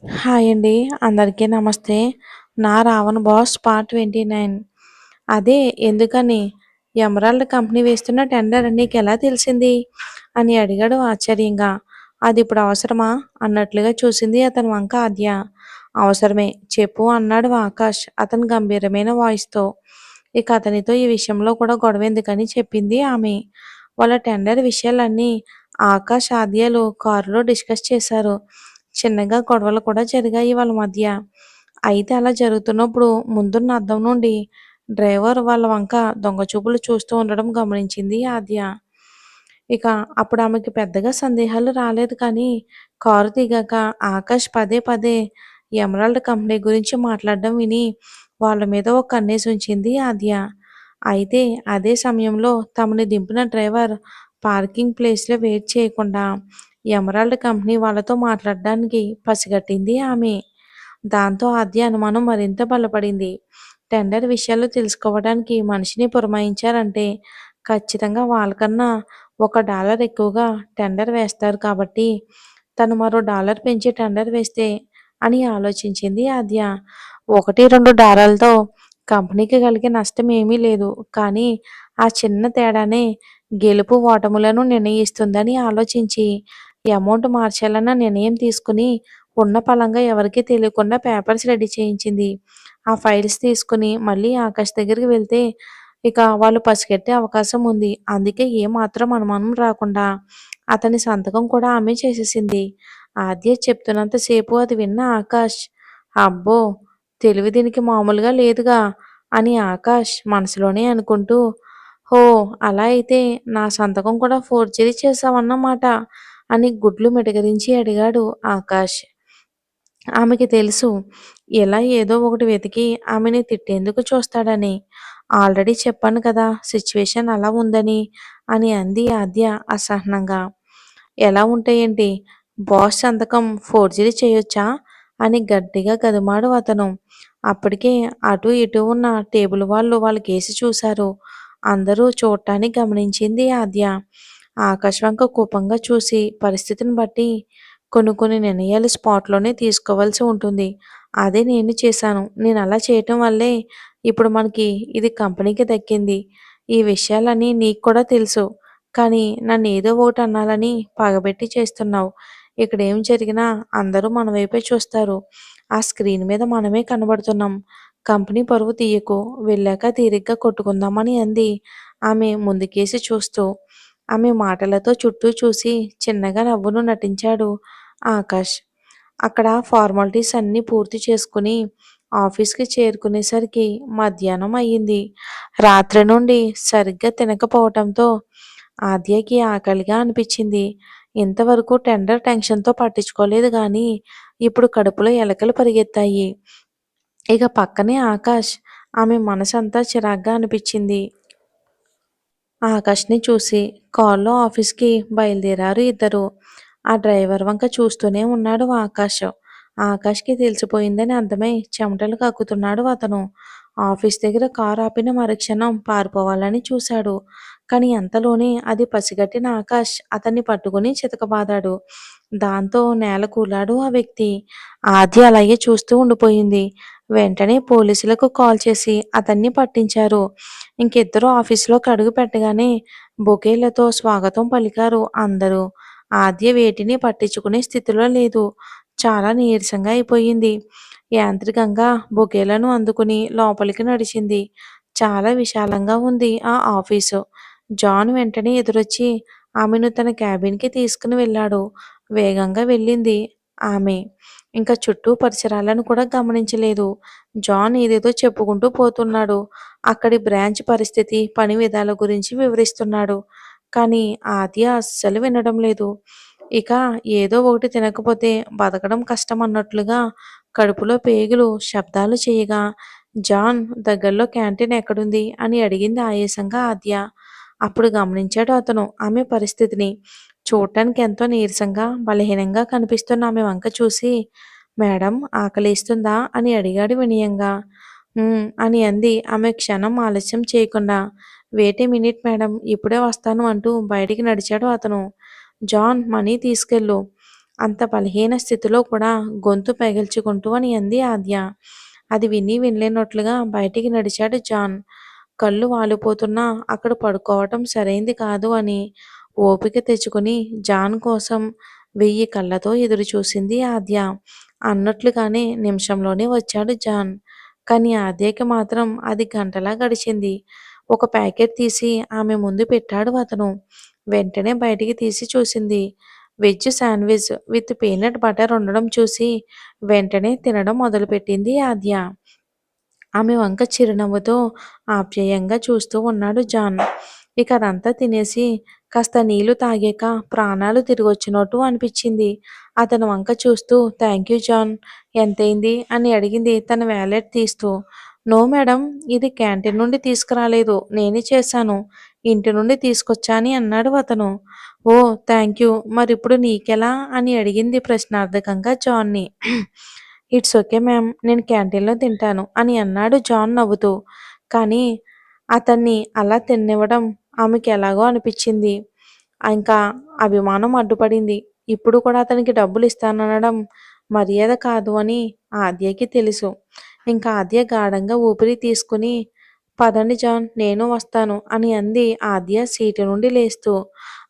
Hi అండి. అందరికీ నమస్తే. నా 'రావణ బాస్' పార్ట్ 29. అదే ఎందుకని? ఎమరాల్డ్ కంపెనీ వేస్తున్న టెండర్ నీకెలా తెలిసింది? అని అడిగాడు ఆశ్చర్యంగా. అదిప్పుడు అవసరమా? అన్నట్లుగా చూసింది అతని వంక ఆద్య. అవసరమే. చెప్పు అన్నాడు ఆకాష్ అతని గంభీరమైన వాయిస్‌తో. ఇక అతనితో ఈ విషయంలో కూడా గొడవెందుకని చెప్పింది ఆమె. వాళ్ళ టెండర్ విషయాలన్నీ ఆకాష్, ఆద్యలు కారులో డిస్కస్ చేశారు. చిన్నగా గొడవలు కూడా జరిగాయి వాళ్ళ మధ్య. అయితే అలా జరుగుతున్నప్పుడు ముందున్న అద్దం నుండి డ్రైవర్ వాళ్ళ వంక దొంగచూపులు చూస్తూ ఉండడం గమనించింది ఆద్య. ఇక అప్పుడు ఆమెకి పెద్దగా సందేహాలు రాలేదు కానీ కారు దిగాక ఆకాష్ పదే పదే ఎమరాల్డ్ కంపెనీ గురించి మాట్లాడడం విని వాళ్ళ మీద ఒక కన్నేసి ఉంచింది ఆద్య. అయితే అదే సమయంలో తమని దింపిన డ్రైవర్ పార్కింగ్ ప్లేస్‌లో వెయిట్ చేయకుండా ఎమరాల్డ్ కంపెనీ వాళ్ళతో మాట్లాడడానికి పసిగట్టింది ఆమె. దాంతో ఆద్య అనుమానం మరింత బలపడింది. టెండర్ విషయాలు తెలుసుకోవడానికి మనిషిని పురమాయించారంటే ఖచ్చితంగా వాళ్ళకన్నా $1 ఎక్కువగా టెండర్ వేస్తారు కాబట్టి తను మరో డాలర్ పెంచి టెండర్ వేస్తే అని ఆలోచించింది ఆద్య. 1, 2 డాలర్లతో కంపెనీకి కలిగే నష్టం ఏమీ లేదు. కానీ ఆ చిన్న తేడానే గెలుపు ఓటములను నిర్ణయిస్తుందని ఆలోచించి అమౌంట్ మార్చాలన్న నిర్ణయం తీసుకుని ఉన్న పళంగా ఎవరికీ తెలియకుండా పేపర్స్ రెడీ చేయించింది. ఆ ఫైల్స్ తీసుకుని మళ్ళీ ఆకాష్ దగ్గరికి వెళ్తే ఇక వాళ్ళు పసిగట్టే అవకాశం ఉంది. అందుకే ఏమాత్రం అనుమానం రాకుండా అతని సంతకం కూడా ఆమె చేసేసింది. ఆద్య చెప్తున్నంత సేపు అది విన్న ఆకాష్, అబ్బో! తెలివి దీనికి మామూలుగా లేదుగా అని ఆకాష్ మనసులోనే అనుకుంటూ, హో! అలా అయితే నా సంతకం కూడా ఫోర్జరీ చేశావన్నమాట అని గుడ్లు మిటకరించి అడిగాడు ఆకాష్. ఆమెకి తెలుసు ఇలా ఏదో ఒకటి వెతికి ఆమెని తిట్టేందుకు చూస్తాడని. ఆల్రెడీ చెప్పాను కదా సిచ్యువేషన్ అలా ఉందని అని అంది ఆద్య అసహనంగా. ఎలా ఉంటాయేంటి? బాస్ సంతకం ఫోర్జరీ చేయొచ్చా? అని గట్టిగా గదిమాడు అతను. అప్పటికే అటూ ఇటూ ఉన్న టేబుల్ వాళ్ళు వాళ్ళ కేసి చూశారు. అందరూ చూడటాన్ని గమనించింది ఆద్య. ఆకాష్ వంక కోపంగా చూసి పరిస్థితిని బట్టి కొన్ని నిర్ణయాలు స్పాట్‌లోనే తీసుకోవాల్సి ఉంటుంది. అదే నేను చేశాను. నేను అలా చేయటం వల్లే ఇప్పుడు మనకి ఇది కంపెనీకి దక్కింది. ఈ విషయాలన్నీ నీకు కూడా తెలుసు. కానీ నన్ను ఏదో ఒకటి అనాలని పగబెట్టి చేస్తున్నావు. ఇక్కడ ఏం జరిగినా అందరూ మన వైపే చూస్తారు. ఆ స్క్రీన్ మీద మనమే కనబడుతున్నాం. కంపెనీ పరువు తీయకు. వెళ్ళాక తీరిగ్గా కొట్టుకుందామని అంది ఆమె ముందుకేసి చూస్తూ. ఆమె మాటలతో చుట్టూ చూసి చిన్నగా నవ్వును నటించాడు ఆకాష్. అక్కడ ఫార్మాలిటీస్ అన్నీ పూర్తి చేసుకుని ఆఫీస్‌కి చేరుకునేసరికి మధ్యాహ్నం అయ్యింది. రాత్రి నుండి సరిగ్గా తినకపోవటంతో ఆద్యకి ఆకలిగా అనిపించింది. ఇంతవరకు టెండర్ టెన్షన్‌తో పట్టించుకోలేదు గానీ, ఇప్పుడు కడుపులో ఎలకలు పరిగెత్తాయి. ఇక పక్కనే ఆకాష్. ఆమె మనసంతా చిరాగ్గా అనిపించింది. ఆకాష్‌ని చూసి కారులో ఆఫీస్‌కి బయలుదేరారు ఇద్దరు. ఆ డ్రైవర్ వంక చూస్తూనే ఉన్నాడు ఆకాష్. ఆకాష్‌కి తెలిసిపోయిందని అర్థమై చెమటలు కక్కుతున్నాడు అతను. ఆఫీస్ దగ్గర కారు ఆపిన మరుక్షణం పారిపోవాలని చూశాడు. కానీ అంతలోనే అది పసిగట్టిన ఆకాష్ అతన్ని పట్టుకుని చితకబాదాడు. దాంతో నేల కూలాడు ఆ వ్యక్తి. ఆద్య అలాగే చూస్తూ ఉండిపోయింది. వెంటనే పోలీసులకు కాల్ చేసి అతన్ని పట్టించారు. ఇంకిద్దరూ ఆఫీసులోకి అడుగు పెట్టగానే బొకేలతో స్వాగతం పలికారు అందరూ. ఆద్య వేటిని పట్టించుకునే స్థితిలో లేదు. చాలా నీరసంగా అయిపోయింది. యాంత్రికంగా బొకేలను అందుకుని లోపలికి నడిచింది. చాలా విశాలంగా ఉంది ఆ ఆఫీసు. జాన్ వెంటనే ఎదురొచ్చి ఆమెను తన క్యాబిన్‌కి తీసుకుని వెళ్ళాడు. వేగంగా వెళ్ళింది ఆమె. ఇంకా చుట్టూ పరిసరాలను కూడా గమనించలేదు. జాన్ ఏదేదో చెప్పుకుంటూ పోతున్నాడు. అక్కడి బ్రాంచ్ పరిస్థితి, పని విధాల గురించి వివరిస్తున్నాడు. కానీ ఆద్య అస్సలు వినడం లేదు. ఇక ఏదో ఒకటి తినకపోతే బతకడం కష్టం అన్నట్లుగా కడుపులో పేగులు శబ్దాలు చేయగా, జాన్ దగ్గరలో క్యాంటీన్ ఎక్కడుంది అని అడిగింది ఆయాసంగా ఆద్య. అప్పుడు గమనించాడు అతను ఆమె పరిస్థితిని. చూడటానికి ఎంతో నీరసంగా, బలహీనంగా కనిపిస్తున్న ఆమె వంక చూసి, మేడం ఆకలేస్తుందా అని అడిగాడు వినయంగా. అని అంది ఆమె క్షణం ఆలస్యం చేయకుండా. వెయిట్ ఏ మినిట్ మేడం ఇప్పుడే వస్తాను అంటూ బయటికి నడిచాడు అతను. జాన్ మనీ తీసుకెళ్ళు అంత బలహీన స్థితిలో కూడా గొంతు పెగిల్చుకుంటూ అని అంది ఆద్య. అది విని వినలేనట్లుగా బయటికి నడిచాడు జాన్. కళ్ళు వాలిపోతున్నా అక్కడ పడుకోవటం సరైంది కాదు అని ఓపిక తెచ్చుకుని జాన్ కోసం 1000 కళ్ళతో ఎదురుచూసింది ఆద్య. అన్నట్లుగానే నిమిషంలోనే వచ్చాడు జాన్. కానీ ఆద్యకి మాత్రం అది గంటలా గడిచింది. ఒక ప్యాకెట్ తీసి ఆమె ముందు పెట్టాడు అతను. వెంటనే బయటికి తీసి చూసింది. Veg sandwich with peanut butter ఉండడం చూసి వెంటనే తినడం మొదలుపెట్టింది ఆద్య. ఆమె వంక చిరునవ్వుతో ఆప్యాయంగా చూస్తూ ఉన్నాడు జాన్. ఇక అదంతా తినేసి కాస్త నీళ్లు తాగాక ప్రాణాలు తిరిగొచ్చినట్టు అనిపించింది. అతని వంక చూస్తూ థ్యాంక్ యూ జాన్. ఎంతైంది అని అడిగింది తన వ్యాలెట్ తీస్తూ. నో మేడం, ఇది క్యాంటీన్ నుండి తీసుకురాలేదు, నేనే చేశాను. ఇంటి నుండి తీసుకొచ్చా అని అన్నాడు అతను. ఓ థ్యాంక్ యూ, మరిప్పుడు నీకెలా అని అడిగింది ప్రశ్నార్థకంగా జాన్ని. ఇట్స్ ఓకే మ్యామ్, నేను క్యాంటీన్లో తింటాను అని అన్నాడు జాన్ నవ్వుతూ. కానీ అతన్ని అలా తిన్నివ్వడం ఆమెకి ఎలాగో అనిపించింది. ఇంకా అభిమానం అడ్డుపడింది. ఇప్పుడు కూడా అతనికి డబ్బులు ఇస్తాననడం మర్యాద కాదు అని ఆద్యకి తెలుసు. ఇంకా ఆద్య గాఢంగా ఊపిరి తీసుకుని పదండి జాన్, నేను వస్తాను అని అంది ఆద్య సీటు నుండి లేస్తూ.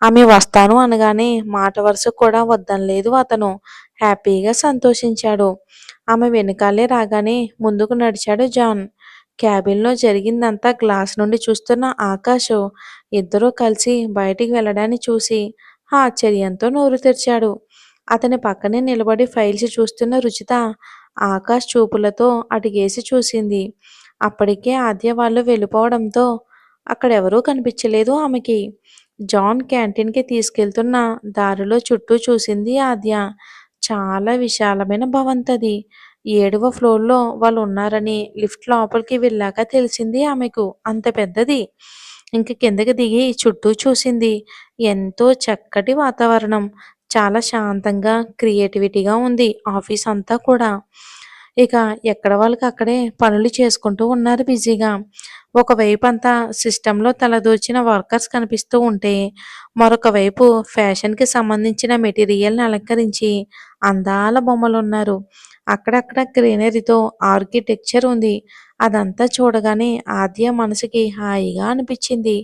ఆమె వస్తాను అనగానే మాట వరుసకు కూడా వద్దనలేదు అతను. హ్యాపీగా సంతోషించాడు. ఆమె వెనకాలే రాగానే ముందుకు నడిచాడు జాన్. క్యాబిన్లో జరిగిందంతా గ్లాస్ నుండి చూస్తున్న ఆకాష్ ఇద్దరూ కలిసి బయటికి వెళ్ళడాన్ని చూసి ఆశ్చర్యంతో నోరు తెరిచాడు. అతని పక్కనే నిలబడి ఫైల్స్ చూస్తున్న రుచిత ఆకాష్ చూపులతో అటుగేసి చూసింది. అప్పటికే ఆద్య వాళ్ళు వెళ్ళిపోవడంతో అక్కడెవరూ కనిపించలేదు ఆమెకి. జాన్ క్యాంటీన్కి తీసుకెళ్తున్న దారిలో చుట్టూ చూసింది ఆద్య. చాలా విశాలమైన భవంతది. 7వ ఫ్లోర్లో వాళ్ళు ఉన్నారని లిఫ్ట్ లోపలికి వెళ్ళాక తెలిసింది ఆమెకు. అంత పెద్దది. ఇంక కిందకి దిగి చుట్టూ చూసింది. ఎంతో చక్కటి వాతావరణం. చాలా శాంతంగా క్రియేటివిటీగా ఉంది ఆఫీస్ అంతా కూడా. ఇక ఎక్కడ వాళ్ళకి అక్కడే పనులు చేసుకుంటూ ఉన్నారు బిజీగా. ఒకవైపు అంతా సిస్టంలో తలదూర్చిన వర్కర్స్ కనిపిస్తూ ఉంటే మరొక వైపు ఫ్యాషన్కి సంబంధించిన మెటీరియల్ని అలంకరించి అందాల బొమ్మలున్నారు. అక్కడక్కడ గ్రీనరీతో ఆర్కిటెక్చర్ ఉంది. అదంతా చూడగానే ఆద్య మనసుకి హాయిగా అనిపించింది.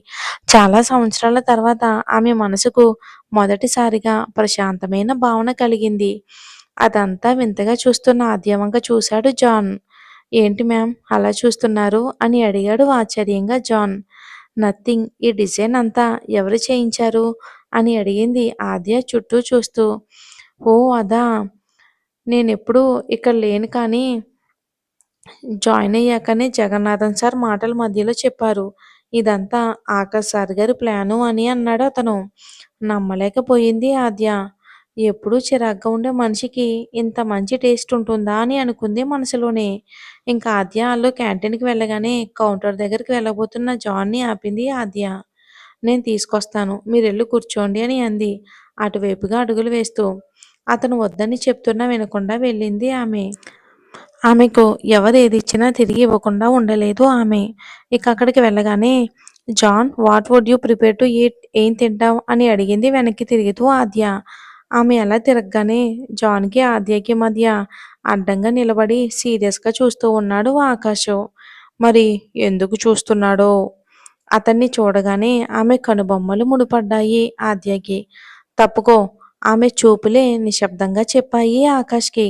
చాలా సంవత్సరాల తర్వాత ఆమె మనసుకు మొదటిసారిగా ప్రశాంతమైన భావన కలిగింది. అదంతా వింతగా చూస్తున్న ఆద్య వంక చూశాడు జాన్. ఏంటి మ్యామ్ అలా చూస్తున్నారు అని అడిగాడు ఆశ్చర్యంగా జాన్. నథింగ్, ఈ డిజైన్ అంతా ఎవరు చేయించారు అని అడిగింది ఆద్య చుట్టూ చూస్తూ. ఓ అదా, నేనెప్పుడూ ఇక్కడ లేను కానీ జాయిన్ అయ్యాకనే జగన్నాథన్ సార్ మాటల మధ్యలో చెప్పారు. ఇదంతా ఆకాష్ సార్ గారి ప్లాను అని అన్నాడు అతను. నమ్మలేకపోయింది ఆద్య. ఎప్పుడూ చిరాగ్గా ఉండే మనిషికి ఇంత మంచి టేస్ట్ ఉంటుందా అని అనుకుంది మనసులోనే. ఇంకా ఆద్య వాళ్ళు క్యాంటీన్కి వెళ్ళగానే కౌంటర్ దగ్గరికి వెళ్ళబోతున్న జాన్ని ఆపింది ఆద్య. నేను తీసుకొస్తాను, మీరెళ్ళి కూర్చోండి అని అంది అటువైపుగా అడుగులు వేస్తూ. అతను వద్దని చెప్తున్నా వినకుండా వెళ్ళింది ఆమె. ఆమెకు ఎవరు ఏది ఇచ్చినా తిరిగి ఇవ్వకుండా ఉండలేదు ఆమె. ఇక అక్కడికి వెళ్ళగానే John, what would you prepare to eat, ఏం తింటావు అని అడిగింది వెనక్కి తిరుగుతూ ఆద్య. ఆమె అలా తిరగగానే జాన్కి ఆద్యకి మధ్య అడ్డంగా నిలబడి సీరియస్గా చూస్తూ ఉన్నాడు ఆకాష్. మరి ఎందుకు చూస్తున్నాడో. అతన్ని చూడగానే ఆమె కనుబొమ్మలు ముడిపడ్డాయి ఆద్యకి. తప్పుకో, ఆమె చూపులే నిశ్శబ్దంగా చెప్పాయి ఆకాష్కి.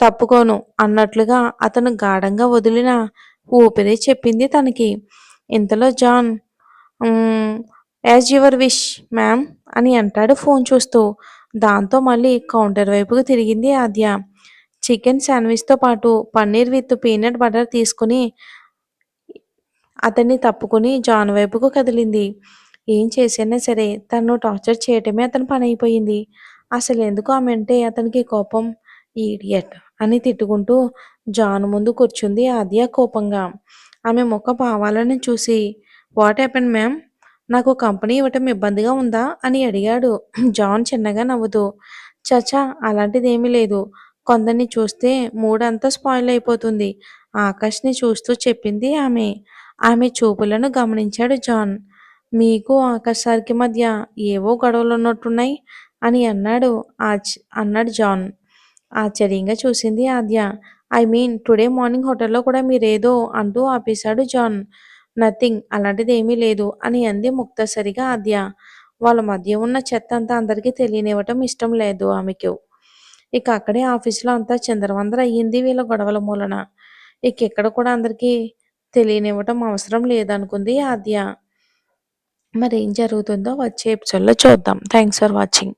తప్పుకోను అన్నట్లుగా అతను గాఢంగా వదిలిన ఊపిరి చెప్పింది తనకి. ఇంతలో John as your wish ma'am అని అంటాడు ఫోన్ చూస్తూ. దాంతో మళ్ళీ కౌంటర్ వైపుకు తిరిగింది ఆద్య. చికెన్ శాండ్విచ్తో పాటు పన్నీర్ విత్ పీనట్ బటర్ తీసుకుని అతన్ని తప్పుకుని జాన్ వైపుకు కదిలింది. ఏం చేసినా సరే తను టార్చర్ చేయటమే అతని పని అయిపోయింది. అసలు ఎందుకు ఆమె అంటే అతనికి కోపం. ఈడియట్ అని తిట్టుకుంటూ జాన్ ముందు కూర్చుంది ఆద్య కోపంగా. ఆమె ముఖ భావాలను చూసి వాట్ హ్యాపెన్ మ్యామ్, నాకు కంపెనీ ఇవ్వటం ఇబ్బందిగా ఉందా అని అడిగాడు జాన్ చిన్నగా నవ్వుతూ. చచా, అలాంటిదేమీ లేదు. కొందరిని చూస్తే మూడంతా స్పాయిల్ అయిపోతుంది ఆకాష్ని చూస్తూ చెప్పింది ఆమె. ఆమె చూపులను గమనించాడు జాన్. మీకు ఆకాష్ సార్కి మధ్య ఏవో గొడవలున్నట్టున్నాయి అని అన్నాడు జాన్. ఆశ్చర్యంగా చూసింది ఆద్య. ఐ మీన్ టుడే మార్నింగ్ హోటల్‌లో కూడా మీరేదో అంటూ ఆపేశాడు జాన్. నథింగ్ అలాంటిదేమీ లేదు అని అంది ముక్తసరిగా ఆద్య. వాళ్ళ మధ్య ఉన్న చెత్తంతా అందరికీ తెలియనివ్వటం ఇష్టం లేదు ఆమెకు. ఇక అక్కడే ఆఫీస్‌లో అంతా చిందరవందర అయ్యింది వీళ్ళ గొడవల మూలన. ఇక ఇక్కడ కూడా అందరికీ తెలియనివ్వటం అవసరం లేదనుకుంది ఆద్య. మరేం జరుగుతుందో వచ్చే ఎపిసోడ్‌లో చూద్దాం. Thanks for watching.